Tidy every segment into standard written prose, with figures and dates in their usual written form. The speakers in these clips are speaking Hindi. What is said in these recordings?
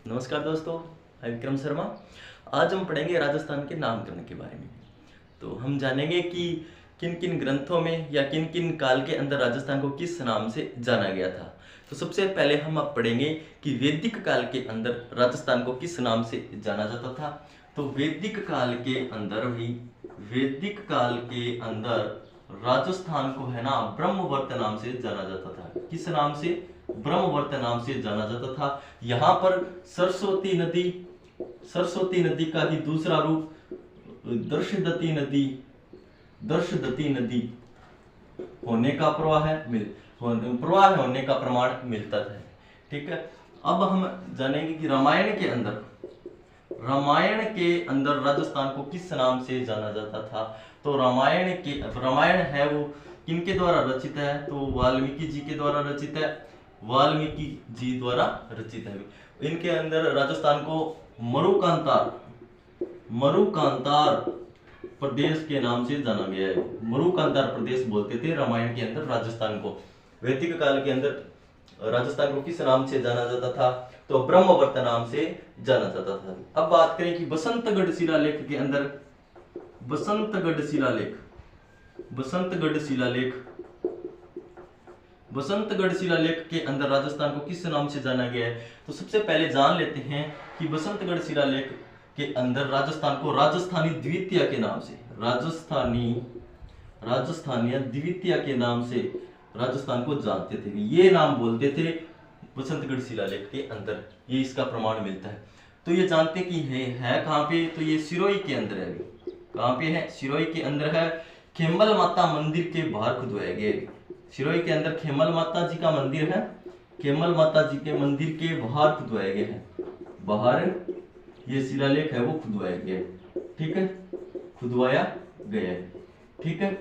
नमस्कार दोस्तों, मैं विक्रम शर्मा। आज हम पढ़ेंगे राजस्थान के नामकरण के बारे में। तो हम जानेंगे कि किन किन ग्रंथों में या किन किन काल के अंदर राजस्थान को किस नाम से जाना गया था। तो सबसे पहले हम अब पढ़ेंगे कि वैदिक काल के अंदर राजस्थान को किस नाम से जाना जाता था। तो वैदिक काल के अंदर राजस्थान को है ना ब्रह्मवर्त नाम से जाना जाता था। किस नाम से? ब्रह्मवर्त नाम से जाना जाता था। यहाँ पर सरस्वती नदी का ही दूसरा रूप दर्शदती नदी होने का प्रवाह होने का प्रमाण मिलता है। ठीक है। अब हम जानेंगे कि रामायण के अंदर राजस्थान को किस नाम से जाना जाता था। तो रामायण है वो किनके द्वारा रचित है? तो वाल्मीकि जी के द्वारा रचित है। इनके अंदर राजस्थान को मरुकांतार प्रदेश के नाम से जाना गया है। मरुकांतार प्रदेश बोलते थे रामायण के अंदर राजस्थान को। वैदिक काल के अंदर राजस्थान को किस नाम से जाना जाता था? तो ब्रह्मवर्त नाम से जाना जाता था। अब बात करें कि बसंतगढ़ शिलालेख के अंदर बसंतगढ़ शिलालेख के अंदर राजस्थान को किस नाम से जाना गया है? तो सबसे पहले जान लेते हैं कि बसंतगढ़ शिलालेख के अंदर राजस्थान को राजस्थानी द्वितीय के नाम से राजस्थान को जानते थे। ये नाम बोलते थे बसंतगढ़ शिलालेख के अंदर। ये इसका प्रमाण मिलता है। तो ये जानते कि है कहाँ पे? तो ये सिरोही के अंदर है। कहाँ पे है? सिरोही के अंदर है। खेमल माता मंदिर के बाहर खुदवाए गए। सिरोही के अंदर खेमल माता जी का मंदिर है। खेमल माता जी के मंदिर के बाहर खुदवाए गए हैं। बाहर ये शिलालेख है वो खुदवाया गया है। ठीक है, खुदवाया गया है। ठीक है।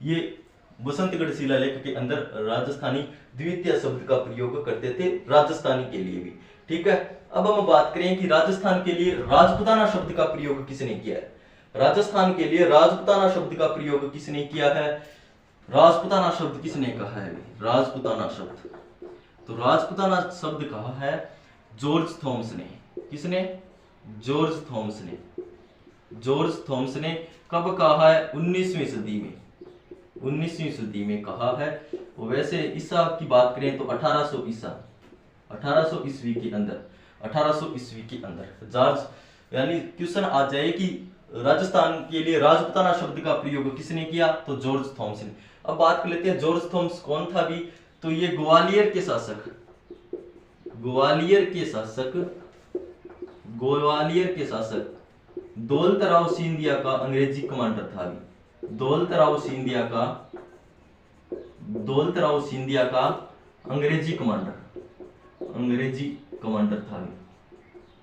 ये बसंतगढ़ शिलालेख के अंदर राजस्थानी द्वितीय शब्द का प्रयोग करते थे, राजस्थानी के लिए भी। ठीक है। अब हम बात करें कि राजस्थान के लिए राजपुताना शब्द का प्रयोग किसने किया है? राजस्थान के लिए राजपुताना शब्द का प्रयोग किसने किया है? राजपुताना शब्द किसने कहा है? राजपुताना शब्द, तो राजपुताना शब्द कहा है जॉर्ज थॉमस ने। किसने? जॉर्ज थॉमस ने कब कहा है? 19वीं सदी में कहा है। वैसे ईसा की बात करें तो 1800 ईस्वी के अंदर जॉर्ज, यानी क्वेश्चन आ जाए कि राजस्थान के लिए राजपुताना शब्द का प्रयोग किसने किया? तो जॉर्ज थॉमस ने। अब बात कर लेते हैं जॉर्ज थॉमस कौन था भी। तो ये ग्वालियर के शासक दौलतराव सिंधिया का अंग्रेजी कमांडर था भी। दौलतराव सिंधिया का अंग्रेजी कमांडर था भी।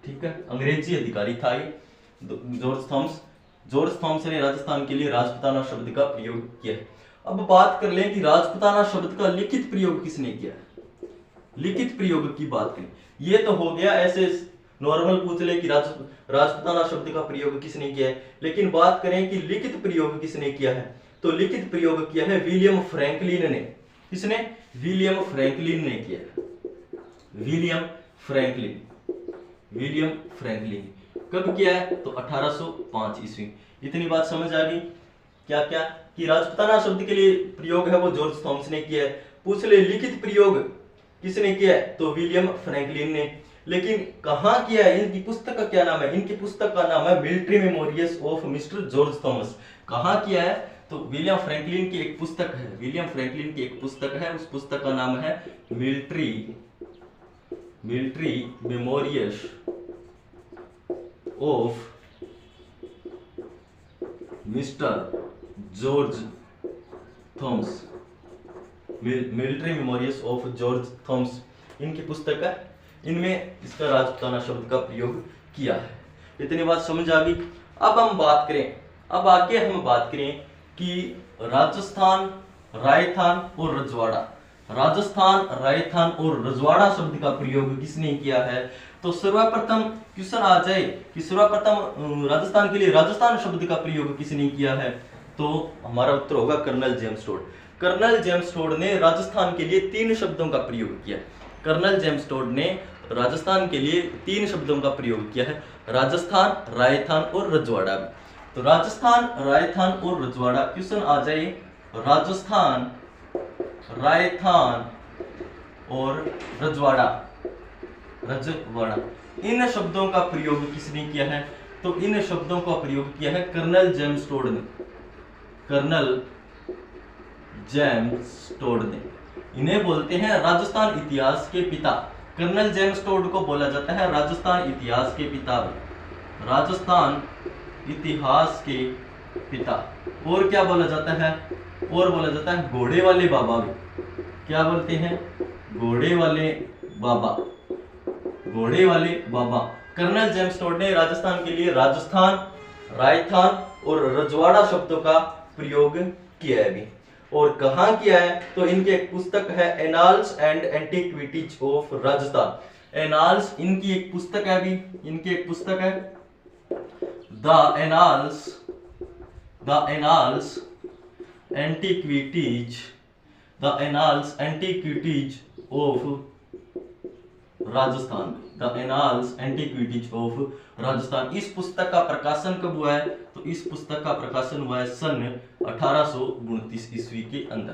ठीक है, अंग्रेजी अधिकारी था ये जॉर्ज थॉमस ने राजस्थान के लिए राजपुताना शब्द का प्रयोग किया है। अब बात कर लें कि राजपुताना शब्द का लिखित प्रयोग किसने किया है। लिखित प्रयोग की बात करें, ये तो हो गया ऐसे नॉर्मल पूछ ले कि राजपुताना शब्द का प्रयोग किसने किया है। लेकिन बात करें कि लिखित प्रयोग किसने किया है, तो लिखित प्रयोग किया है विलियम फ्रैंकलिन ने। किसने? विलियम फ्रैंकलिन ने किया। विलियम फ्रैंकलिन कब किया है? तो 1805 ईस्वी। इतनी बात समझ आ गई। क्या क्या कि राजपुताना शब्द के लिए प्रयोग है वो जॉर्ज थॉमस ने किया है। पूछ ले लिखित प्रयोग किसने किया है? तो विलियम फ्रैंकलिन ने। लेकिन कहाँ किया है? इनकी पुस्तक का क्या नाम है? इनकी पुस्तक का नाम है military memorials of mister George Thomas. कहाँ किया है? तो विलियम फ्रैंकलिन की एक पुस्तक है। उस पुस्तक का नाम है military memorials of mister George Thomas. Military memorials of George Thomas इनकी पुस्तक है। इनमें इसका राजपुताना शब्द का प्रयोग किया है। इतनी बात समझ आ गई। अब आगे हम बात करें कि राजस्थान, राजस्थान और रजवाड़ा शब्द का प्रयोग किसने किया है। तो सर्वप्रथम क्वेश्चन आ जाए कि सर्वप्रथम राजस्थान के लिए राजस्थान शब्द का प्रयोग किसने किया है, तो हमारा उत्तर होगा colonel James Tod. Colonel James Tod ने राजस्थान के लिए 3 शब्दों का प्रयोग किया। कर्नल जेम्स टोड ने तो राजस्थान के लिए 3 शब्दों का प्रयोग किया है, राजस्थान, रायथान और रजवाड़ा। तो राजस्थान, रायथान और रजवाड़ा, क्वेश्चन आ जाए राजस्थान, रायथान और रजवाड़ा, रजवाड़ा, इन शब्दों का प्रयोग किसने किया है? तो इन शब्दों का प्रयोग किया है कर्नल जेम्स टोड ने, कर्नल जेम्स टोड ने। इन्हें बोलते हैं राजस्थान इतिहास के पिता। कर्नल जेम्स टोड को बोला जाता है राजस्थान इतिहास के पिता, राजस्थान इतिहास के पिता। और क्या बोला जाता है? और बोला जाता है घोड़े वाले बाबा भी। क्या बोलते हैं? घोड़े वाले बाबा, घोड़े वाले बाबा। कर्नल जेम्स टोड ने राजस्थान के लिए राजस्थान, रायथान और रजवाड़ा शब्दों का प्रयोग किया है भी। और कहाँ किया है? तो इनकी एक पुस्तक है annals and antiquities of Rajasthan. Annals इनकी एक पुस्तक है भी, इनकी एक पुस्तक है the annals antiquities, the annals antiquities of Rajasthan, the annals antiquities of Rajasthan. इस पुस्तक का प्रकाशन कब हुआ है? तो इस पुस्तक का प्रकाशन हुआ है सन 1829 ईस्वी के अंदर।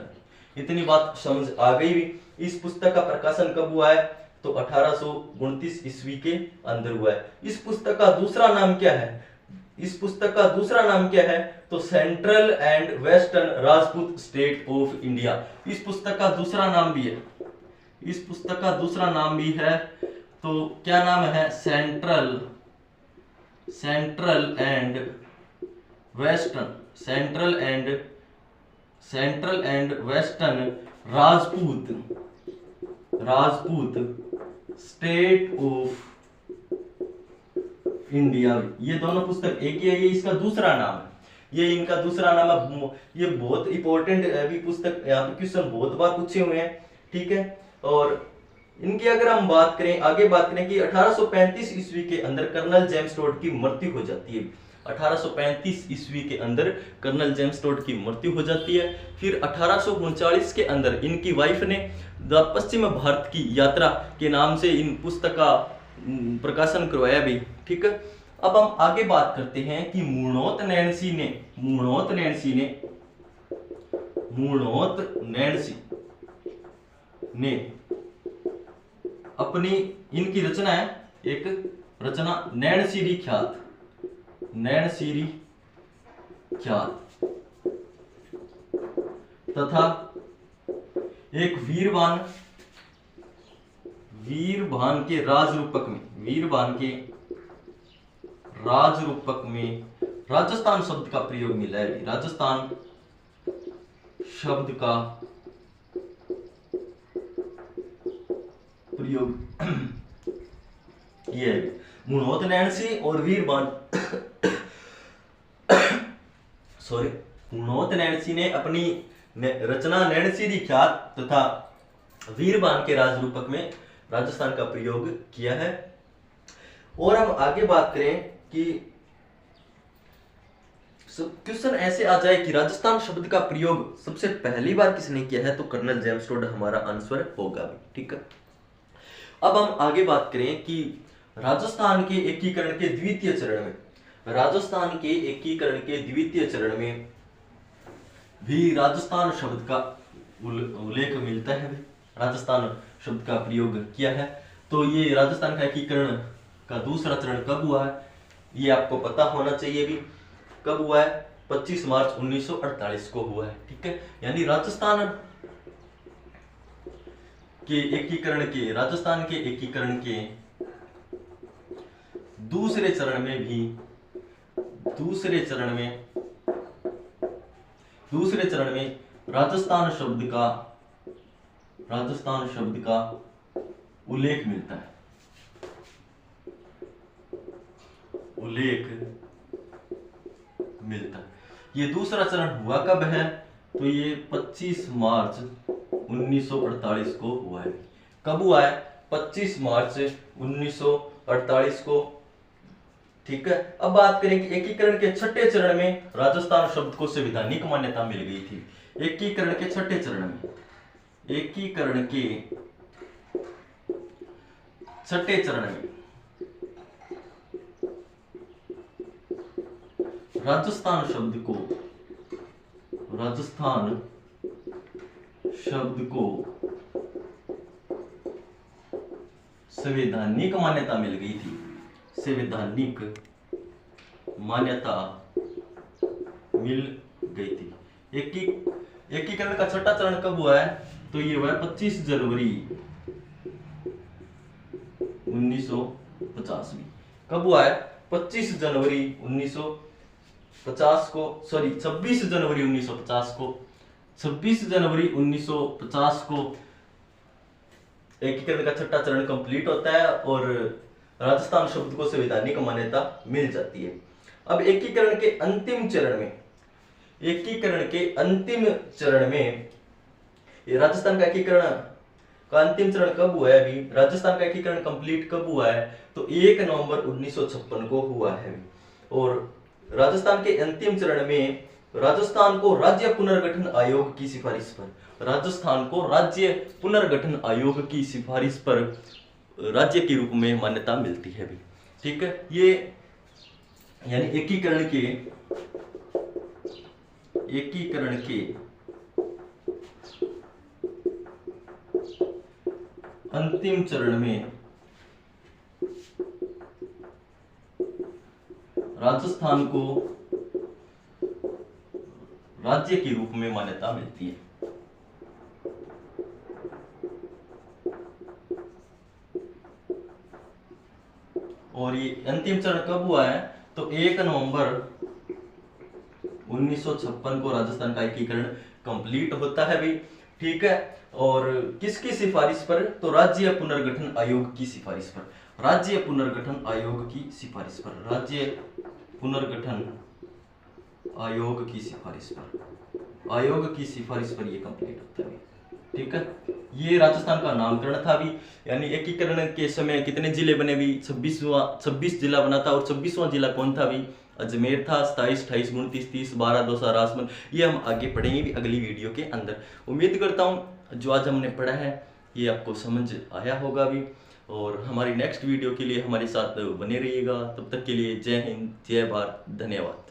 इतनी बात समझ आ गई भी। इस पुस्तक का प्रकाशन कब हुआ है? तो 1829 ईस्वी के अंदर हुआ है। इस पुस्तक का दूसरा नाम क्या है? इस पुस्तक का दूसरा नाम क्या है? तो central and western Rajput state of India. इस पुस्तक का दूसरा नाम भी है, इस पुस्तक का दूसरा नाम भी है। तो क्या नाम है? Central and western, central and western Rajput state of India. ये दोनों पुस्तक एक ही है, ये इसका दूसरा नाम है, ये इनका दूसरा नाम है। ये बहुत इंपॉर्टेंट अभी पुस्तक, यहाँ पे क्वेश्चन बहुत बार पूछे हुए हैं, ठीक है। और इनकी अगर हम बात करें, आगे बात करें कि 1835 ईस्वी के अंदर कर्नल जेम्स टोड की मृत्यु हो जाती है। 1835 ईस्वी के अंदर कर्नल जेम्स टोड की मृत्यु हो जाती है। फिर 1839 के अंदर इनकी वाइफ ने द पश्चिम भारत की यात्रा के नाम से इन पुस्तक का प्रकाशन करवाया भी, ठीक है। अब हम आगे बात करते हैं कि मूर्णोत नैणसी ने अपनी, इनकी रचना है, एक रचना नैणसीरी ख्यात तथा एक वीरबान के राजरूपक में राजस्थान शब्द का प्रयोग मिला है। राजस्थान शब्द का प्रयोग किया है। मूर्णोत नैणसी और वीरबान मूर्णोत नैणसी ने अपनी रचना नैणसीरी ख्यात तथा वीरबान के राजरूपक में राजस्थान का प्रयोग किया है। और हम आगे बात करें कि क्वेश्चन ऐसे आ जाए कि राजस्थान शब्द का प्रयोग सबसे पहली बार किसने किया है? तो कर्नल जेम्स टोड हमारा आंसर होगा, ठीक है। अब हम आगे बात करें कि राजस्थान के एकीकरण के द्वितीय चरण में भी राजस्थान शब्द का उल्लेख मिलता है, राजस्थान शब्द का प्रयोग किया है। तो ये राजस्थान का एकीकरण का दूसरा चरण कब हुआ है? ये आपको पता होना चाहिए भी, कब हुआ है? 25 मार्च 1948 को हुआ है, ठीक है। यानी राजस्थान के एकीकरण के दूसरे चरण में राजस्थान शब्द का उल्लेख मिलता है, ये दूसरा चरण हुआ कब है? तो ये 25 मार्च 1948 को हुआ है। कब हुआ है? 25 मार्च 1948 को, ठीक है। अब बात करें कि एकीकरण के छठे चरण में राजस्थान शब्द को संवैधानिक मान्यता मिल गई थी। एकीकरण के छठे चरण में राजस्थान शब्द को संवैधानिक मान्यता मिल गई थी। संवैधानिक मान्यता मिल गई थी। एकीकरण का छठा चरण कब हुआ है? तो ये हुआ 25 जनवरी 1950 में। कब हुआ है? 25 जनवरी 1950 को, सॉरी 26 जनवरी 1950 को, 26 जनवरी 1950 को एकीकरण का छठा चरण कंप्लीट होता है और राजस्थान शब्द को संवैधानिक मान्यता मिल जाती है। अब एकीकरण के अंतिम चरण में राजस्थान का एकीकरण का अंतिम चरण कब हुआ है? अभी राजस्थान का एकीकरण कंप्लीट कब हुआ है? तो 1 नवंबर 1956 को हुआ है। और राजस्थान के अंतिम चरण में राजस्थान को राज्य पुनर्गठन आयोग की सिफारिश पर राज्य के रूप में मान्यता मिलती है भी। ठीक है, ये यानी एकीकरण के अंतिम चरण में राजस्थान को राज्य के रूप में मान्यता मिलती है। और ये अंतिम चरण कब हुआ है? तो 1 नवंबर 1956 को राजस्थान का एकीकरण कंप्लीट होता है भी। ठीक है, और किसकी सिफारिश पर? तो राज्य पुनर्गठन आयोग की सिफारिश पर ये कंप्लीट होता है। ठीक है, ये राजस्थान का नामकरण था भी। यानी एकीकरण के समय कितने जिले बने भी? 26 जिला बना था। और 26वां जिला कौन था भी? अजमेर था। 27, 28, 29, 30, 12, दौसा, राजसमंद, ये हम आगे पढ़ेंगे भी अगली वीडियो के अंदर। उम्मीद करता हूँ जो आज हमने पढ़ा है ये आपको समझ आया होगा भी। और हमारी नेक्स्ट वीडियो के लिए हमारे साथ बने रहिएगा। तब तक के लिए जय हिंद, जय भारत, धन्यवाद।